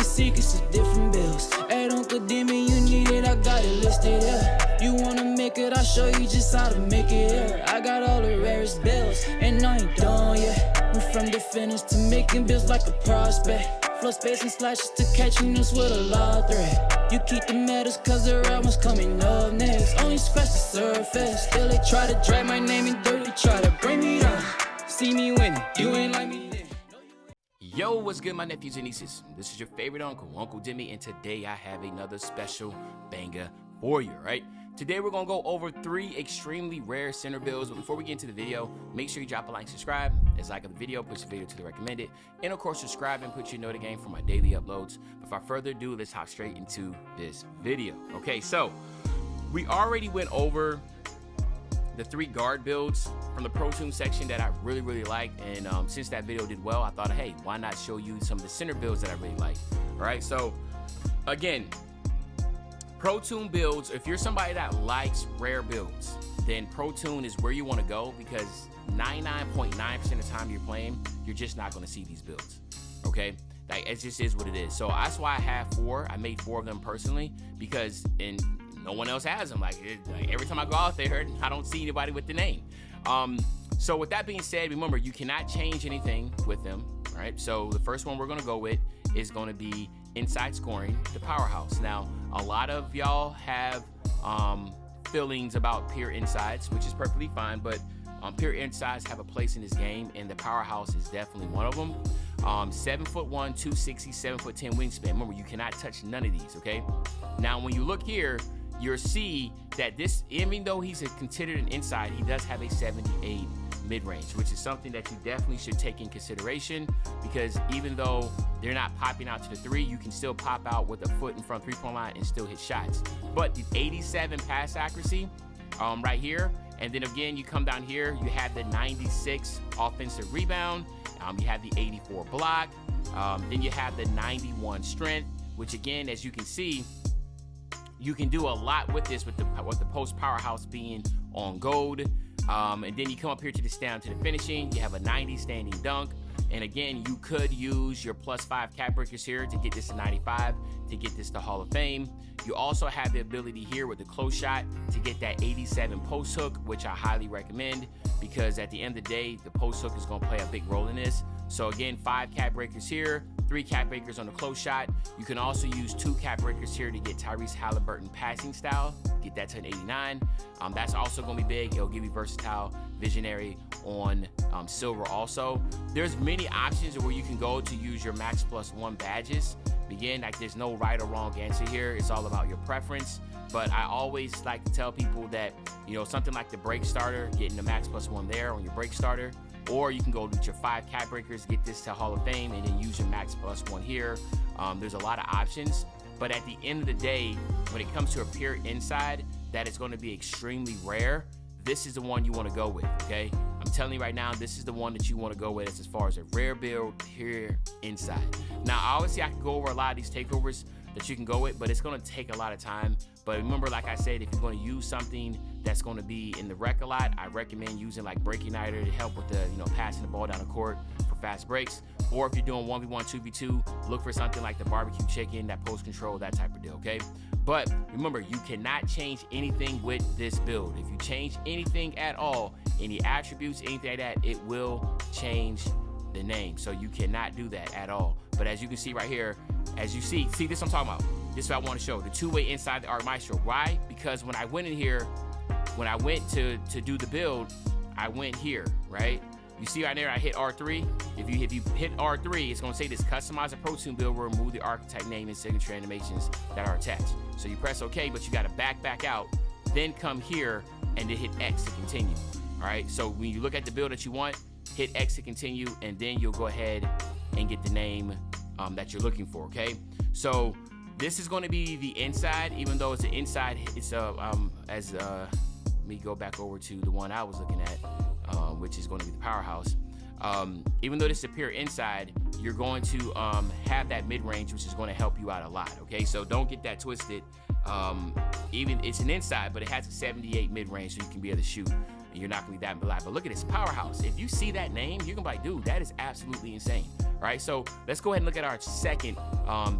secrets of different bills. Hey, don't condemn me, you need it, I got it listed here. You wanna make it, I'll show you just how to make it here. I got all the rarest bills, and I ain't done yet. Went from the finish to making bills like a prospect. Flow space and slashes to catching us with a lot of threat. You keep the medals cause the right one's coming up next. Only scratch the surface, still they try to drag my name in dirt. They try to bring me down, see me winning, you ain't like me then. Yo, what's good, my nephews and nieces? This is your favorite uncle, Uncle Demi, and today I have another special banger for you, right? Today we're gonna go over 3 extremely rare center builds, but before we get into the video, make sure you drop a like, subscribe, as like the video, push the video to the recommended, and of course subscribe and put your note again for my daily uploads. Without further ado, let's hop straight into this video. Okay, so we already went over the 3 guard builds from the Pro Toon section that I really liked, and since that video did well, I thought, hey, why not show you some of the center builds that I really like. All right, so again, Pro Toon builds, if you're somebody that likes rare builds, then Pro Toon is where you want to go, because 99.9% of the time you're playing, you're just not going to see these builds, okay? Like, it just is what it is. So that's why I have 4. I made 4 of them personally, because no one else has them. Like every time I go out there, I don't see anybody with the name. So with that being said, remember, you cannot change anything with them, all right? So the first one we're going to go with is going to be inside scoring, the Powerhouse. Now, a lot of y'all have feelings about pure insides, which is perfectly fine, but pure insides have a place in this game, and the Powerhouse is definitely one of them. 7'1", 260, 7'10" wingspan. Remember, you cannot touch none of these, okay? Now, when you look here, you'll see that this, even though he's considered an inside, he does have a 78 mid-range, which is something that you definitely should take in consideration, because even though they're not popping out to the 3, you can still pop out with a foot in front 3-point line and still hit shots. But the 87 pass accuracy right here, and then again you come down here, you have the 96 offensive rebound, you have the 84 block, then you have the 91 strength, which again, as you can see, you can do a lot with this with the post Powerhouse being on gold. And then you come up here to down to the finishing, you have a 90 standing dunk. And again, you could use your +5 cap breakers here to get this to 95, to get this to Hall of Fame. You also have the ability here with the close shot to get that 87 post hook, which I highly recommend, because at the end of the day, the post hook is going to play a big role in this. So again, 5 cap breakers here, 3 cap breakers on the close shot. You can also use 2 cap breakers here to get Tyrese Halliburton passing style, get that to an 89. That's also going to be big. It'll give you versatile visionary on silver also. There's many options where you can go to use your max +1 badges. Again, like, there's no right or wrong answer here. It's all about your preference. But I always like to tell people that, you know, something like the break starter, getting the max +1 there on your break starter, or you can go with your 5 cap breakers, get this to Hall of Fame, and then use your max +1 here. There's a lot of options, but at the end of the day, when it comes to a pure inside that is going to be extremely rare, this is the one you want to go with, okay? I'm telling you right now, this is the one that you want to go with as far as a rare build here inside. Now, obviously, I can go over a lot of these takeovers that you can go with, but it's going to take a lot of time. But remember, like I said, if you're going to use something that's going to be in the rec a lot, I recommend using like Breaking Nighter to help with the, you know, passing the ball down the court for fast breaks. Or if you're doing 1v1, 2v2, look for something like the barbecue chicken, that post control, that type of deal, okay? But remember, you cannot change anything with this build. If you change anything at all, any attributes, anything like that, it will change the name. So you cannot do that at all. But as you can see right here, as you see this I'm talking about. This is what I want to show, the 2-way inside the Art Maestro. Why? Because when I went in here, when I went to do the build, I went here, right? You see right there, I hit R3. If you hit R3, it's gonna say this customize a Pro Toon build will remove the archetype name and signature animations that are attached. So you press OK, but you gotta back out, then come here and then hit X to continue. All right, so when you look at the build that you want, hit X to continue, and then you'll go ahead and get the name that you're looking for, okay? So this is gonna be the inside, even though it's an inside, it's let me go back over to the one I was looking at, which is going to be the Powerhouse. Even though this is a pure inside, you're going to have that mid-range, which is going to help you out a lot, okay? So don't get that twisted. Even it's an inside, but it has a 78 mid-range, so you can be able to shoot, and you're not going to be that reliable. But look at this Powerhouse. If you see that name, you're going to be like, dude, that is absolutely insane, All right, so let's go ahead and look at our second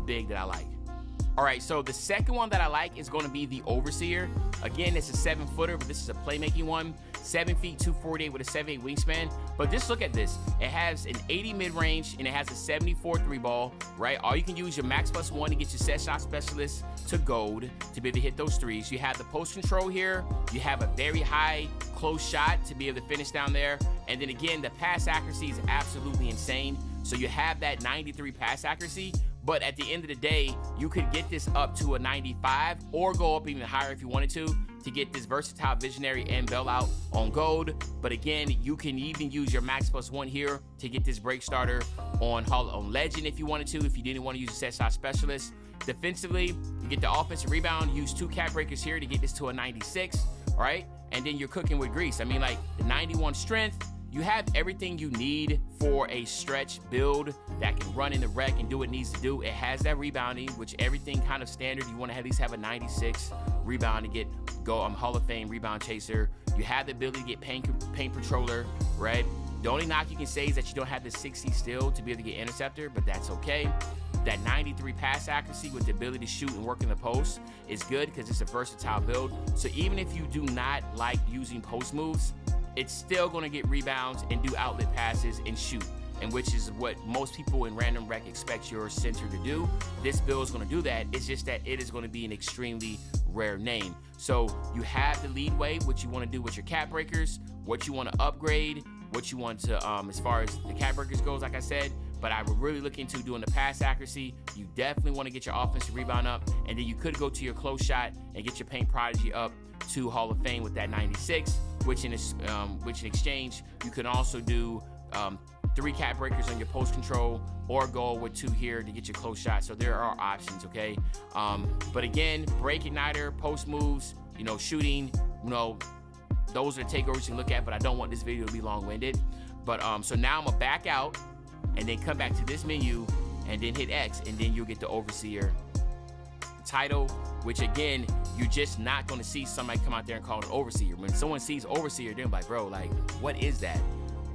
big that I like. All right, so the second one that I like is going to be the Overseer. Again, it's a 7-footer, but this is a playmaking one. 7 feet, 248 with a 7'8" wingspan. But just look at this. It has an 80 mid-range, and it has a 74 3-ball, right? All you can use your max +1 to get your set shot specialist to gold to be able to hit those threes. You have the post control here. You have a very high close shot to be able to finish down there. And then again, the pass accuracy is absolutely insane. So you have that 93 pass accuracy, but at the end of the day, you could get this up to a 95 or go up even higher if you wanted to get this versatile visionary and bailout on gold. But again, you can even use your max +1 here to get this break starter on legend if you wanted to, if you didn't want to use a set shot specialist. Defensively, you get the offensive rebound, use 2 cap breakers here to get this to a 96, right? And then you're cooking with grease. I mean, like the 91 strength, you have everything you need for a stretch build that can run in the rec and do what it needs to do. It has that rebounding, which everything kind of standard. You want to at least have a 96 rebound to go Hall of Fame rebound chaser. You have the ability to get paint controller, right? The only knock you can say is that you don't have the 60 still to be able to get interceptor, but that's okay. That 93 pass accuracy with the ability to shoot and work in the post is good because it's a versatile build. So even if you do not like using post moves, it's still going to get rebounds and do outlet passes and shoot, and which is what most people in random rec expect your center to do. This build is going to do that. It's just that it is going to be an extremely rare name. So you have the leadway, what you want to do with your cap breakers, what you want to upgrade, what you want to, as far as the cap breakers goes, like I said. But I would really look into doing the pass accuracy. You definitely want to get your offensive rebound up, and then you could go to your close shot and get your paint prodigy up to Hall of Fame with that 96, which in exchange, you can also do 3 cap breakers on your post control or go with 2 here to get your close shot. So there are options, okay? But again, break igniter, post moves, shooting, those are the takeovers you can look at, but I don't want this video to be long-winded. But so now I'm gonna back out and then come back to this menu and then hit X, and then you'll get the Overseer title, which again, you're just not gonna see somebody come out there and call it Overseer. When someone sees Overseer, they're like, bro, like, what is that?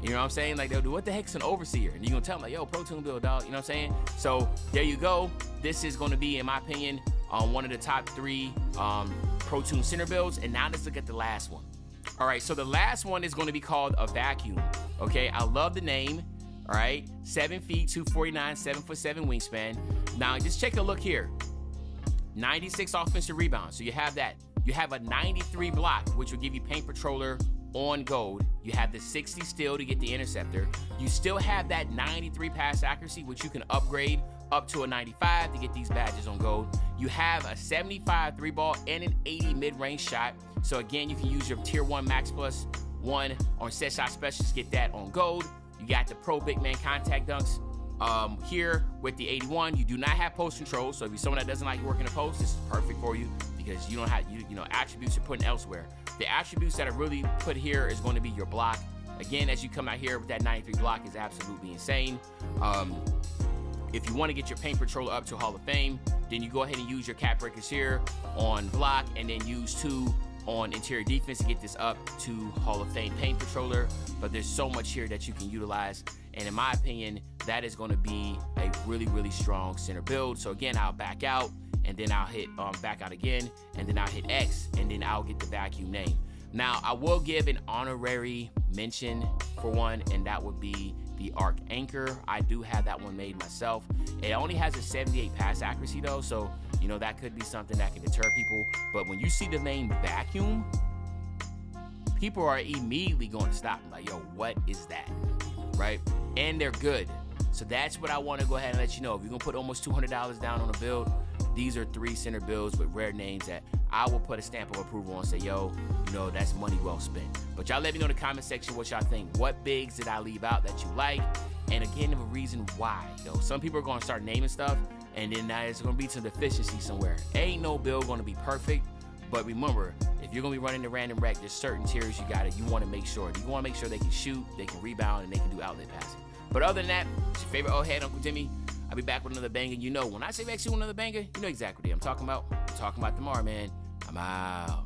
You know what I'm saying? Like, they'll do, what the heck's an Overseer? And you're gonna tell them, like, yo, Pro Toon build, dog. You know what I'm saying? So there you go. This is gonna be, in my opinion, one of the top 3 Pro Toon center builds. And now let's look at the last one. All right, so the last one is gonna be called a Vacuum. Okay, I love the name. All right, 7 feet, 249, 7'7" wingspan. Now just take a look here. 96 offensive rebounds. So you have that. You have a 93 block, which will give you paint controller on gold. You have the 60 still to get the interceptor. You still have that 93 pass accuracy, which you can upgrade up to a 95 to get these badges on gold. You have a 75 3-ball and an 80 mid-range shot. So again, you can use your tier 1 max +1 on set shot specialist, get that on gold. You got the pro big man contact dunks here with the 81. You do not have post control, so if you're someone that doesn't like working the post, this is perfect for you because you don't have attributes you're putting elsewhere. The attributes that are really put here is going to be your block. Again, as you come out here with that 93 block is absolutely insane. If you want to get your paint controller up to Hall of Fame, then you go ahead and use your cap breakers here on block, and then use 2 on interior defense to get this up to Hall of Fame paint controller. But there's so much here that you can utilize, and in my opinion, that is going to be a really, really strong center build. So again, I'll back out, and then I'll hit back out again, and then I'll hit X, and then I'll get the Vacuum name. Now, I will give an honorary mention for one, and that would be the Arc Anchor. I do have that one made myself. It only has a 78 pass accuracy though, so that could be something that can deter people. But when you see the name Vacuum, people are immediately going to stop. Like, yo, what is that? Right? And they're good. So that's what I want to go ahead and let you know. If you're going to put almost $200 down on a build, these are 3 center builds with rare names that I will put a stamp of approval on and say, yo, that's money well spent. But y'all let me know in the comment section what y'all think. What bigs did I leave out that you like? And again, the reason why. Some people are going to start naming stuff, and then there's going to be some deficiency somewhere. Ain't no build going to be perfect. But remember, if you're going to be running the random rec, there's certain tiers you want to make sure. You want to make sure they can shoot, they can rebound, and they can do outlet passing. But other than that, it's your favorite old head, Uncle Jimmy. I'll be back with another banger. When I say back to another banger, you know exactly what I'm talking about. I'm talking about tomorrow, man. I'm out.